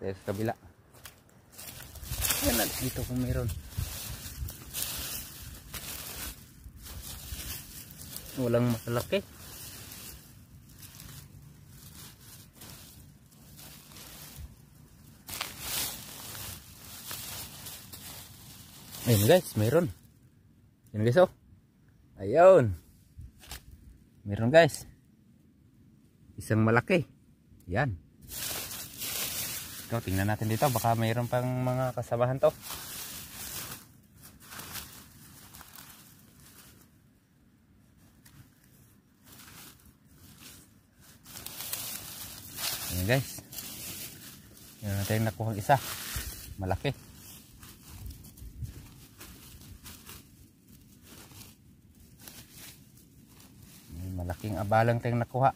Tayo sa kabila. Yan na dito kung meron. Walang makalaki. Ayun guys, meron. Yan guys, oh. Ayun. Meron guys. Isang malaki. Yan. Ito, tingnan natin dito. Baka mayroon pang mga kasamahan to. Ayan guys. Meron natin nakuha isa. Malaki. Malaking abalang tayong nakuha.